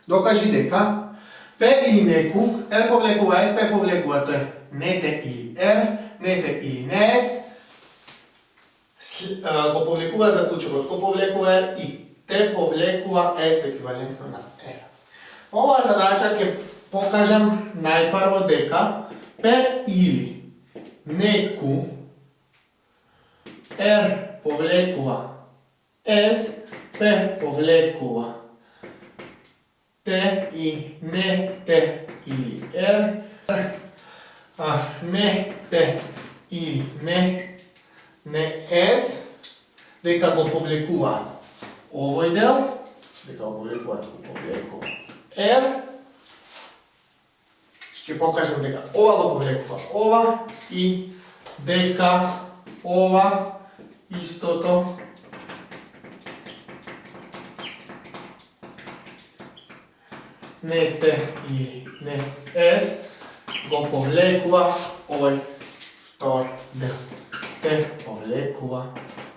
Докажи дека P или неку, R повлекува S, P повлекува T, не T или R, не T или не S, го повлекува заклучокот, го повлекува R и T повлекува S еквивалентно на R. Оваа задача ќе покажам најпрво дека P или неку R повлекува S, P повлекува T и не T или R, не T или не S, дека го повлекуваат овој дел, дека го повлекуваат R, ќе покажам дека ова го повлекува ова и дека ова истото не T и не S го повлекува овој втор дел. T повлекува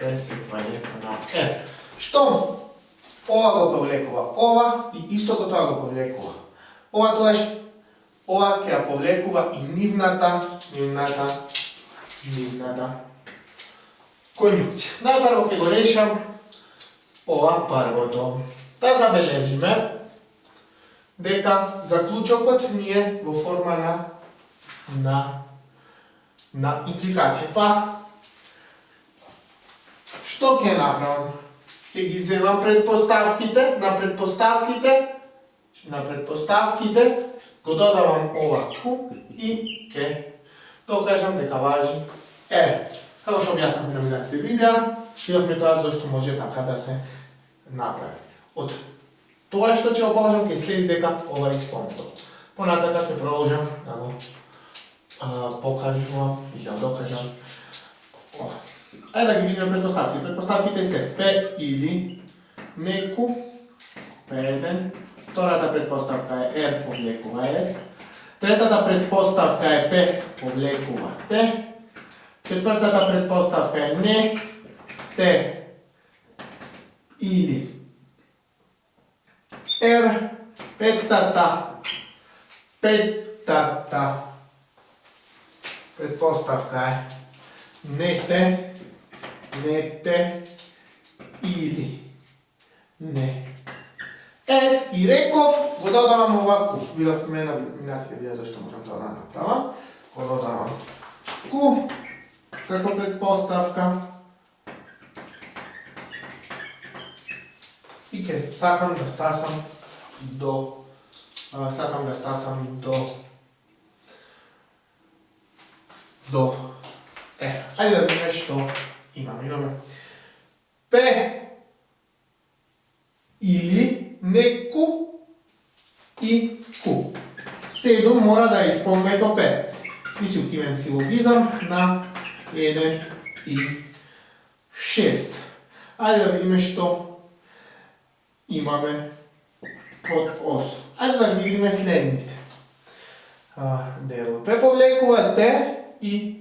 S еквивалентно на R. Штом ова го повлекува ова и истото тоа го повлекува ова, тогаш ова ќе ја повлекува и нивната конјункција. Најпрво ќе го решам ова првото. Да забележиме дека заклучокот ни е во форма на импликација. Па, што ќе направам? Ќе ги земам предпоставките, на предпоставките го додавам оваку и ќе докажам дека важи R. Како што објаснавме на минатите видеа, видовме тоа зашто може така да се направи. Од тоа што ќе покажам ќе следи дека ова е исполнето. Понатака ќе продолжам да го покажувам и да докажам ова. Ајде да ги видиме предпоставките. Предпоставките се P или неку, P1, втората предпоставка е R повлекува S, третата предпоставка е P повлекува T, четвртата предпоставка е не T или R, петтата предпоставка е не T или не S и реков го додавам оваку. Видовме на минатите видеа зашто можам тоа да направам. Го додавам Q како предпоставка и ќе сакам да стасам до ајде да видиме што имаме. Имаме P или неку и Q. Седум мора да исполнеме до P. Дисјунктивен силогизам на 1 и 6. Ајде да видиме што имаме под ос. Ајде да ги видиме следните делови. P повлекува T и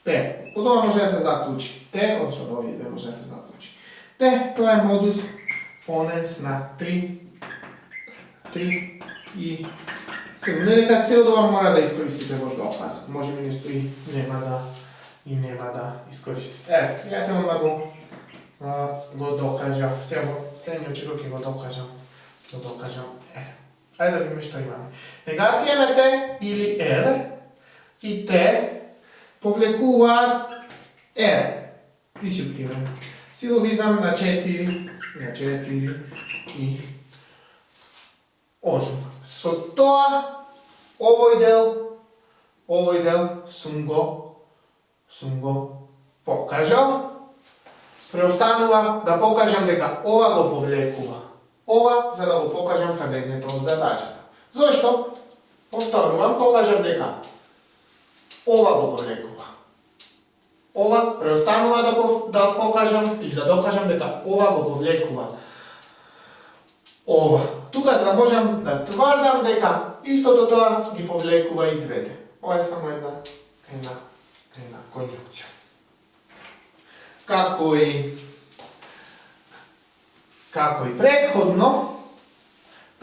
P. Од ова може да се заклучи T, од што овие две може да се заклучи T, тоа е модус поненс на 3 и 7. Не дека се од ова мора да искористите во доказот. Може би нешто и нема да искористите. Гледате да го докажам. Сега во следниот чекор ќе го докажам. Ајде да видиме што имаме. Негација на T или R и T повлекуваат R. Дисјунктивен силогизам на 4 и 8. Со тоа овој дел сум го покажал. Преостанува да покажам дека ова го повлекува ова, за да го покажам тврдењето од задачата. Зошто? Повторувам, покажам дека ова го повлекува ова, преостанува да покажам или да докажам дека ова го повлекува ова. Тука за да можам да тврдам дека истото тоа ги повлекува и двете. Ова е само една конјункција. Како и претходно,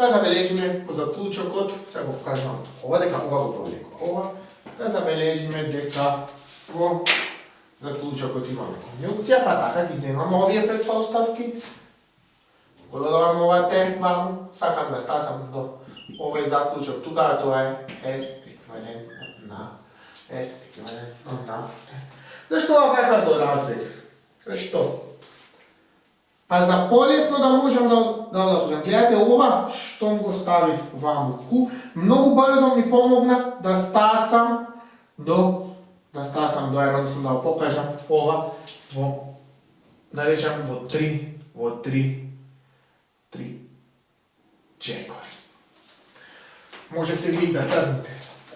да забележиме по заклучокот, сега го покажувам ова, дека ова го повлекува ова, да забележиме дека во заклучокот имаме конјункција, па така ги земаме овие предпоставки, го додавам ова те ваму, сакам да стасам до овој заклучок тука, тоа е S еквивалентно на S еквивалентно на Зашто ова вака го разделив? Зашто? Па за полесно да можам да одакажам. Гледате ова, штом го ставив ваму ку, многу брзо ми помогна да стасам до R, односно да покажам ова во, да речам, во три чекори. Можете ви да тргнете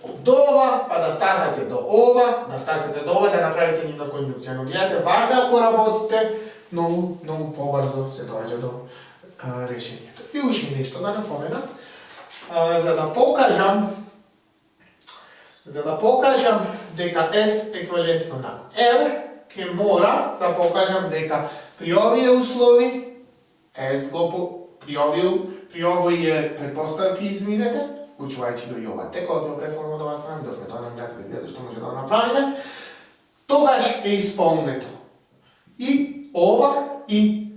од ова, па да стасате до ова, да направите нивна конјункција. Но гледате, вака ако работите, многу побрзо се доаѓа до решението. И уште нешто да напоменам. За да покажам дека S еквивалентно на R, ќе мора да покажам дека при овие услови S при овие предпоставки изминете, учувајќи до и ова текот од преформа од оваа страна, досме тоа не гледате да видите што може да направиме, тогаш е исполнето. И ова и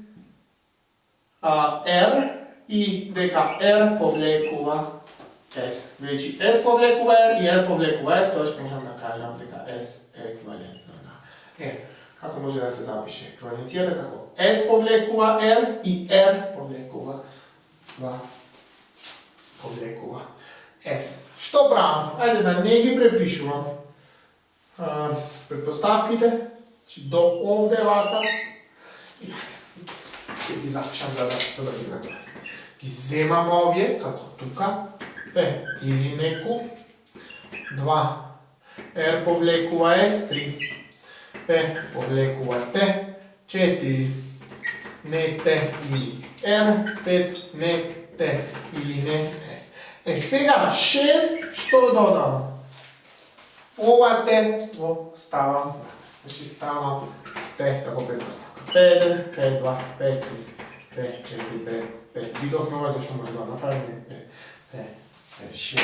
R и дека R повлекува S. Значи S повлекува R и R повлекува S, тоа што можам да кажам дека S е еквивалентно на R. Како може да се запише еквиваленцијата? Како S повлекува R и R повлекува S. Што правам? Ајде да не ги препишувам предпоставките, до овде вака, и ќе ги запишам за да ги нагласам. Ги земам овие, како тука, P или неку, 2, R повлекува S, 3, P повлекува T, 4, не T или R, 5, не T или не S. Сега 6, што додавам? Ова T го ставам, значи ставам T како предпоставка. P1, P2, P3, P4, P5. Видовме ова зашто може да направиме P6.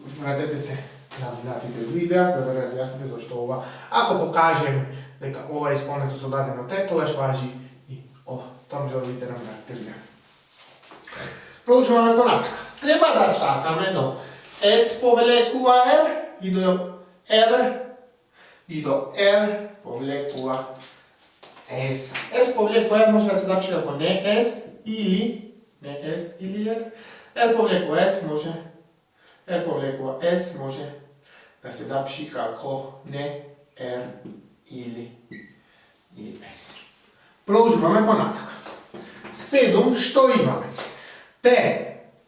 Вратете се на минатите видеа за да разјасните зашто ова. Ако покажем дека ова е исполнето со дадено T, тогаш важи и ова. Тоа може да видите на минатите видеа. Продолжуваме понатака. Треба да стасаме до S повлекува R и до R повлекува S. S повлекува R може да се запише како не S или R. R повлекува S може да се запиши како не R или S. Продолжуваме понатака. 7 што имаме? T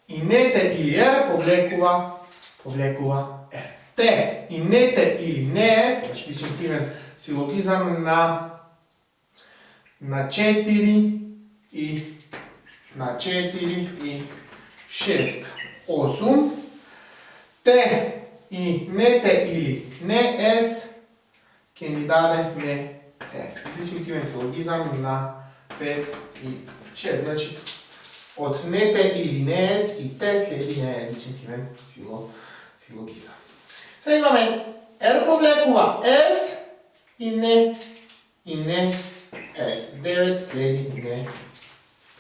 и не T или R повлекува R. T и не T или не S, значи дисјунктивен силогизам на 4 и 6, 8. T и не T или не S ќе ни даде не S. Дисјунктивен силогизам на 5 и 6, значи од не T или не S и T следи не S, дисјунктивен силогизам. Сега имаме R повлекува S и не S. 9 следи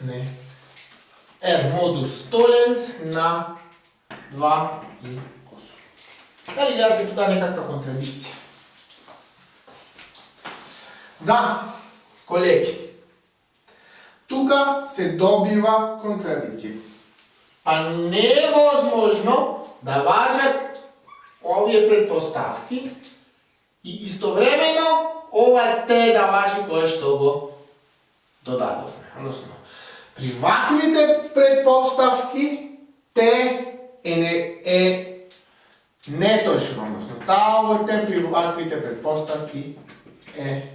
не R. Модус толенс на 2 и 8. Дали гледате тука некаква контрадикција? Да, колеги. Тука се добива контрадикција. Па не е возможно да важат овие предпоставки и истовремено ова Т да важи кое што го додадовме. Односно, при ваквите предпоставки Т е неточно. Односно, таа Т при ваквите предпоставки е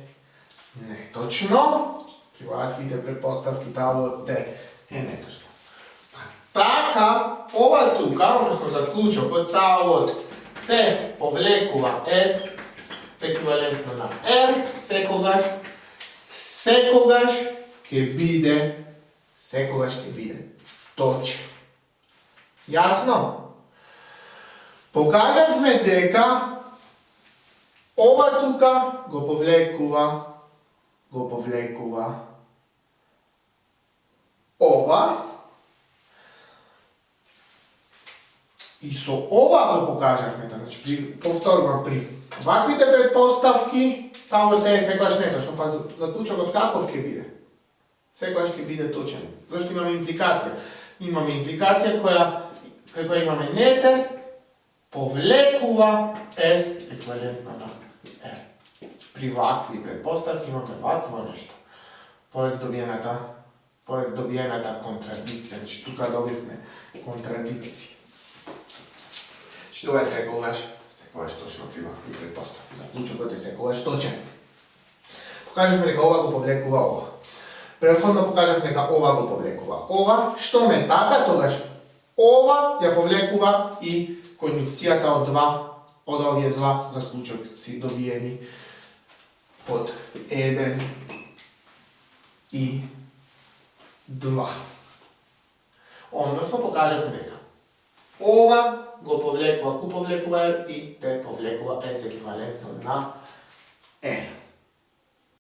неточно. При ваквите предпоставки таа Т е неточно. Така, ова тука, односно заклучокот, таа Т повлекува S еквивалентно на R, секогаш ќе биде точен. Jasno? Покажавме дека ова тука го повлекува ова и со ова го покажавме, значи повторувам при ваквите предпоставки, тавото е секогаш неточно, па заклучокот каков ќе биде? Секогаш ќе биде точен. Зашто имаме импликација? Имаме импликација кај која имаме нете повлекува S еквивалентно на R. При вакви предпоставки имаме вакво нешто. Поред добиената контрадикција, значи тука добивме контрадикција. Што е секогаш точно при вакви предпоставки. Заклучокот е секогаш точен. Покажавме дека ова го повлекува ова. Претходно покажавме дека ова го повлекува ова. Што ме така, тогаш ова ја повлекува и конјункцијата од овие два заклучоци добиени од 1 и 2. Односно покажавме дека ова го повлекува Q повлекува R и T повлекува S еквивалентно на R.